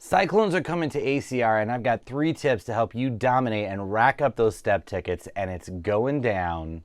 Cyclones are coming to ACR, and I've got 3 tips to help you dominate and rack up those step tickets, and it's going down.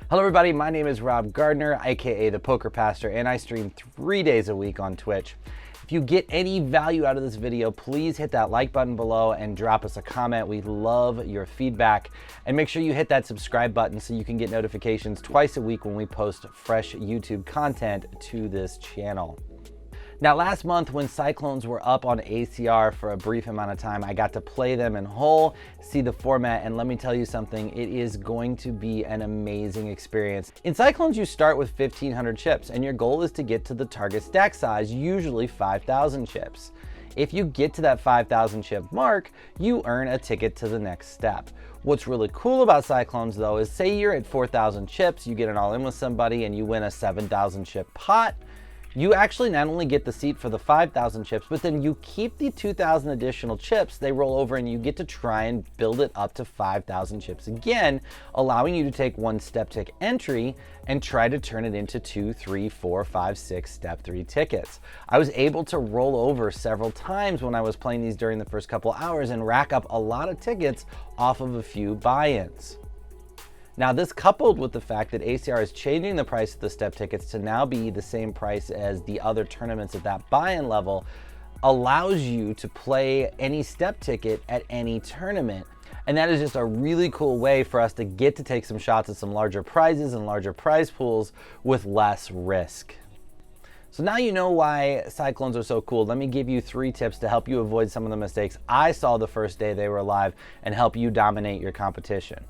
Hello everybody, my name is Rob Gardner, aka the Poker Pastor, and I stream 3 days a week on Twitch. If you get any value out of this video, please hit that like button below and drop us a comment. We love your feedback. And make sure you hit that subscribe button so you can get notifications twice a week when we post fresh YouTube content to this channel. Now, last month when Cyclones were up on ACR for a brief amount of time, I got to play them in whole, see the format, and let me tell you something, it is going to be an amazing experience. In Cyclones, you start with 1,500 chips, and your goal is to get to the target stack size, usually 5,000 chips. If you get to that 5,000 chip mark, you earn a ticket to the next step. What's really cool about Cyclones though is say you're at 4,000 chips, you get an all-in with somebody and you win a 7,000 chip pot, you actually not only get the seat for the 5,000 chips, but then you keep the 2,000 additional chips, they roll over and you get to try and build it up to 5,000 chips again, allowing you to take one step tick entry and try to turn it into 2, 3, 4, 5, 6 step 3 tickets. I was able to roll over several times when I was playing these during the first couple hours and rack up a lot of tickets off of a few buy-ins. Now, this coupled with the fact that ACR is changing the price of the step tickets to now be the same price as the other tournaments at that buy-in level allows you to play any step ticket at any tournament. And that is just a really cool way for us to get to take some shots at some larger prizes and larger prize pools with less risk. So now you know why Cyclones are so cool. Let me give you 3 tips to help you avoid some of the mistakes I saw the first day they were live and help you dominate your competition.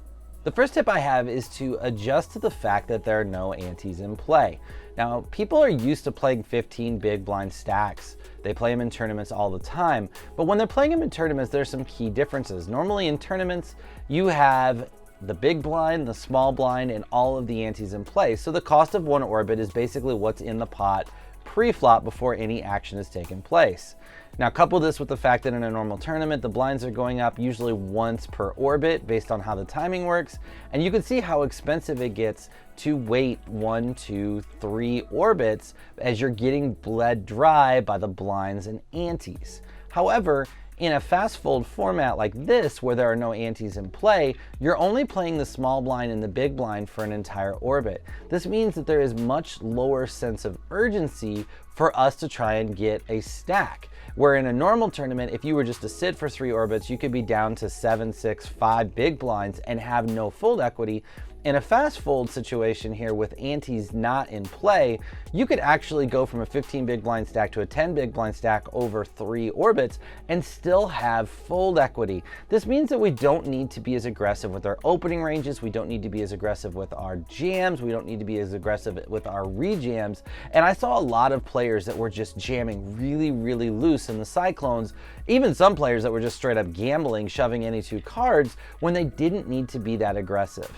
The first tip I have is to adjust to the fact that there are no antes in play. Now, people are used to playing 15 big blind stacks. They play them in tournaments all the time, but when they're playing them in tournaments, there's some key differences. Normally in tournaments, you have the big blind, the small blind, and all of the antes in play. So the cost of one orbit is basically what's in the pot pre-flop before any action has taken place. Now, couple this with the fact that in a normal tournament, the blinds are going up usually once per orbit based on how the timing works, and you can see how expensive it gets to wait 1, 2, 3 orbits as you're getting bled dry by the blinds and antes. However, in a fast fold format like this, where there are no antes in play, you're only playing the small blind and the big blind for an entire orbit. This means that there is much lower sense of urgency for us to try and get a stack. Where in a normal tournament, if you were just to sit for 3 orbits, you could be down to 7, 6, 5 big blinds and have no fold equity. In a fast fold situation here with antes not in play, you could actually go from a 15 big blind stack to a 10 big blind stack over 3 orbits and still have fold equity. This means that we don't need to be as aggressive with our opening ranges, we don't need to be as aggressive with our jams, we don't need to be as aggressive with our rejams, and I saw a lot of players that were just jamming really loose in the Cyclones, even some players that were just straight up gambling, shoving any 2 cards when they didn't need to be that aggressive.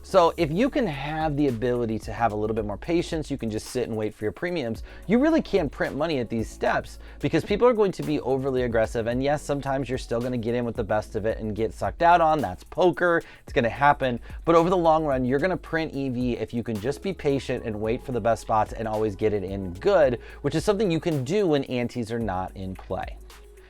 So if you can have the ability to have a little bit more patience, you can just sit and wait for your premiums, you really can print money at these steps because people are going to be overly aggressive. And yes, sometimes you're still going to get in with the best of it and get sucked out on. That's poker. It's going to happen. But over the long run, you're going to print EV if you can just be patient and wait for the best spots and always get it in good, which is something you can do when antes are not in play.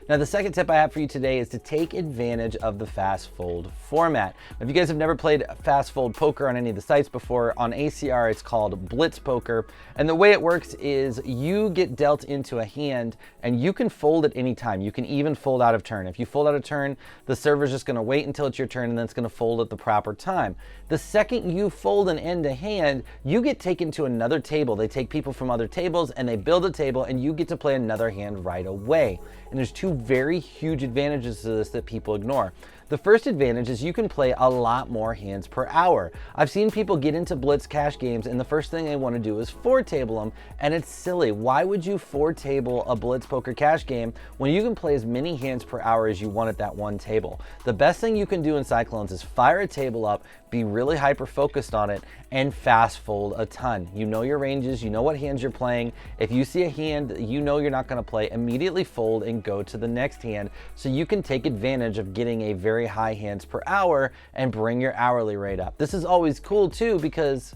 Now, the second tip I have for you today is to take advantage of the fast fold format. If you guys have never played fast fold poker on any of the sites before, on ACR it's called Blitz Poker. And the way it works is you get dealt into a hand and you can fold at any time. You can even fold out of turn. If you fold out of turn, the server's just gonna wait until it's your turn and then it's gonna fold at the proper time. The second you fold an end to hand, you get taken to another table. They take people from other tables and they build a table and you get to play another hand right away. And there's 2 very huge advantages to this that people ignore. The first advantage is you can play a lot more hands per hour. I've seen people get into blitz cash games and the first thing they want to do is 4-table them, and it's silly. Why would you 4-table a blitz poker cash game when you can play as many hands per hour as you want at that one table? The best thing you can do in Cyclones is fire a table up, be really hyper focused on it, and fast fold a ton. You know your ranges, you know what hands you're playing. If you see a hand you know you're not going to play, immediately fold and go to the next hand so you can take advantage of getting a very very high hands per hour and bring your hourly rate up. This is always cool too because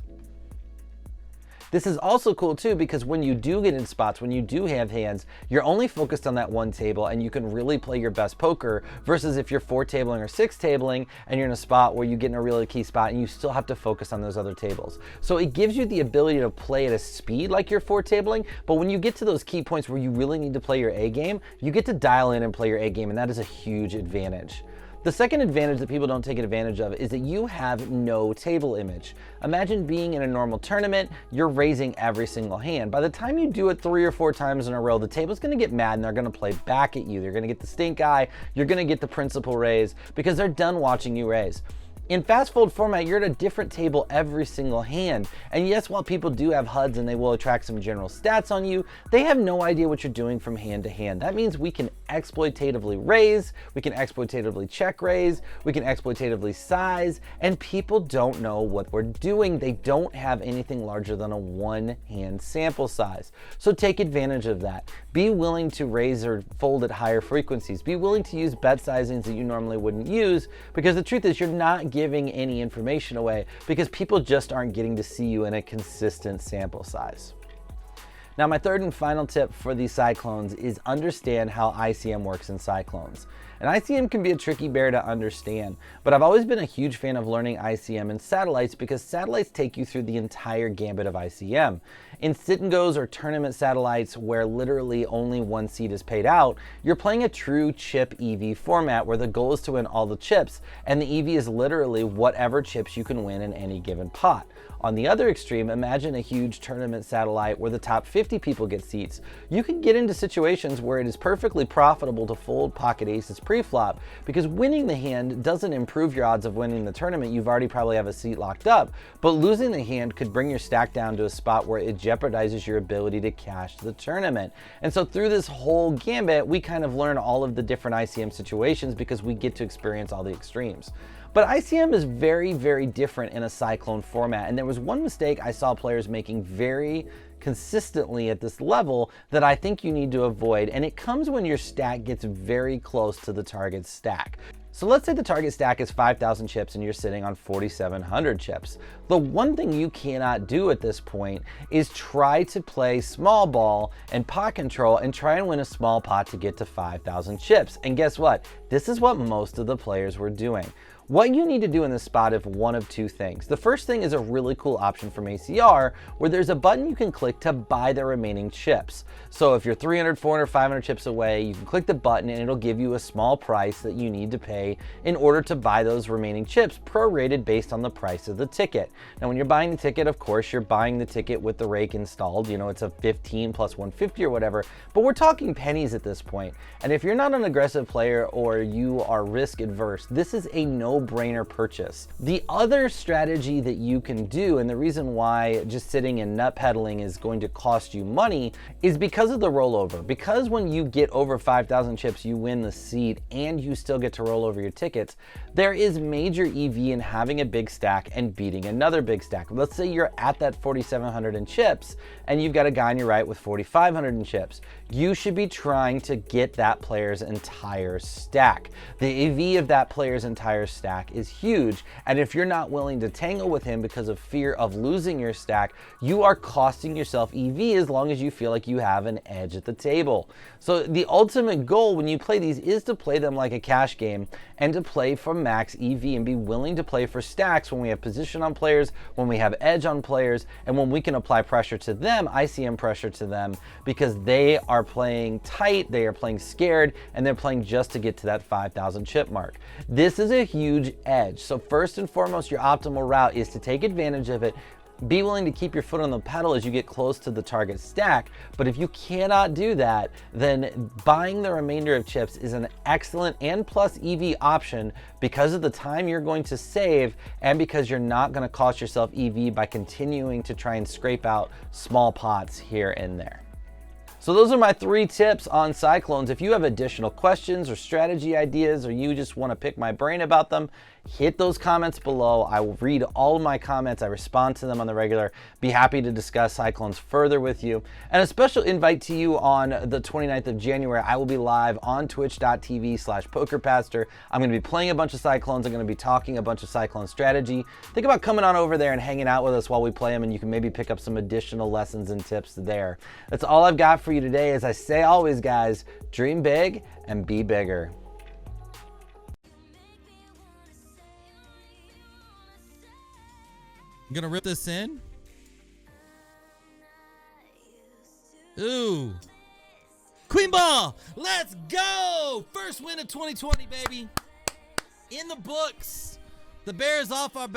when you do get in spots, when you do have hands, you're only focused on that one table and you can really play your best poker, versus if you're 4-tabling or 6-tabling and you're in a spot where you get in a really key spot and you still have to focus on those other tables. So it gives you the ability to play at a speed like you're 4-tabling, but when you get to those key points where you really need to play your A game, you get to dial in and play your A game, and that is a huge advantage. The second advantage that people don't take advantage of is that you have no table image. Imagine being in a normal tournament, you're raising every single hand. By the time you do it 3 or 4 times in a row, the table's gonna get mad and they're gonna play back at you. They're gonna get the stink eye, you're gonna get the principal raise because they're done watching you raise. In fast fold format, you're at a different table every single hand. And yes, while people do have HUDs and they will attract some general stats on you, they have no idea what you're doing from hand to hand. That means we can exploitatively raise, we can exploitatively check raise, we can exploitatively size, and people don't know what we're doing. They don't have anything larger than a 1-hand sample size. So take advantage of that. Be willing to raise or fold at higher frequencies. Be willing to use bet sizings that you normally wouldn't use, because the truth is you're not giving any information away because people just aren't getting to see you in a consistent sample size. Now, my third and final tip for these Cyclones is understand how ICM works in Cyclones. And ICM can be a tricky bear to understand, but I've always been a huge fan of learning ICM in satellites because satellites take you through the entire gambit of ICM. In sit and goes or tournament satellites where literally only one seed is paid out, you're playing a true chip EV format where the goal is to win all the chips, and the EV is literally whatever chips you can win in any given pot. On the other extreme, imagine a huge tournament satellite where the top 50 people get seats. You can get into situations where it is perfectly profitable to fold pocket aces pre-flop because winning the hand doesn't improve your odds of winning the tournament. You've already probably have a seat locked up, but losing the hand could bring your stack down to a spot where it jeopardizes your ability to cash the tournament. And so through this whole gambit, we kind of learn all of the different ICM situations because we get to experience all the extremes. But ICM is very, very different in a Cyclone format, and there was one mistake I saw players making very consistently at this level that I think you need to avoid, and it comes when your stack gets very close to the target stack. So let's say the target stack is 5,000 chips and you're sitting on 4,700 chips. The one thing you cannot do at this point is try to play small ball and pot control and try and win a small pot to get to 5,000 chips. And guess what? This is what most of the players were doing. What you need to do in this spot is one of two things. The first thing is a really cool option from ACR where there's a button you can click to buy the remaining chips. So if you're 300, 400, 500 chips away, you can click the button and it'll give you a small price that you need to pay in order to buy those remaining chips, prorated based on the price of the ticket. Now, when you're buying the ticket, of course, you're buying the ticket with the rake installed. You know, it's a 15 plus 150 or whatever, but we're talking pennies at this point. And if you're not an aggressive player or you are risk adverse, this is a no-brainer purchase. The other strategy that you can do, and the reason why just sitting and nut peddling is going to cost you money, is because of the rollover. Because when you get over 5,000 chips, you win the seat and you still get to roll over your tickets. There is major EV in having a big stack and beating another big stack. Let's say you're at that 4,700 in chips and you've got a guy on your right with 4,500 in chips. You should be trying to get that player's entire stack. The EV of that player's entire stack is huge, and if you're not willing to tangle with him because of fear of losing your stack, you are costing yourself EV as long as you feel like you have an edge at the table. So the ultimate goal when you play these is to play them like a cash game and to play for max EV and be willing to play for stacks when we have position on players, when we have edge on players, and when we can apply pressure to them, ICM pressure to them, because they are playing tight, they are playing scared, and they're playing just to get to that 5,000 chip mark. This is a huge edge. So first and foremost, your optimal route is to take advantage of it. Be willing to keep your foot on the pedal as you get close to the target stack, but if you cannot do that, then buying the remainder of chips is an excellent and plus EV option because of the time you're going to save and because you're not going to cost yourself EV by continuing to try and scrape out small pots here and there. So those are my 3 tips on Cyclones. If you have additional questions or strategy ideas or you just want to pick my brain about them, hit those comments below. I will read all of my comments. I respond to them on the regular. Be happy to discuss Cyclones further with you. And a special invite to you on the 29th of January. I will be live on twitch.tv/pokerpastor. I'm going to be playing a bunch of Cyclones. I'm going to be talking a bunch of Cyclone strategy. Think about coming on over there and hanging out with us while we play them, and you can maybe pick up some additional lessons and tips there. That's all I've got for you today. As I say always, guys, dream big and be bigger. I'm gonna rip this in. Ooh. Queen ball. Let's go. First win of 2020, baby. In the books. The bear is off our back.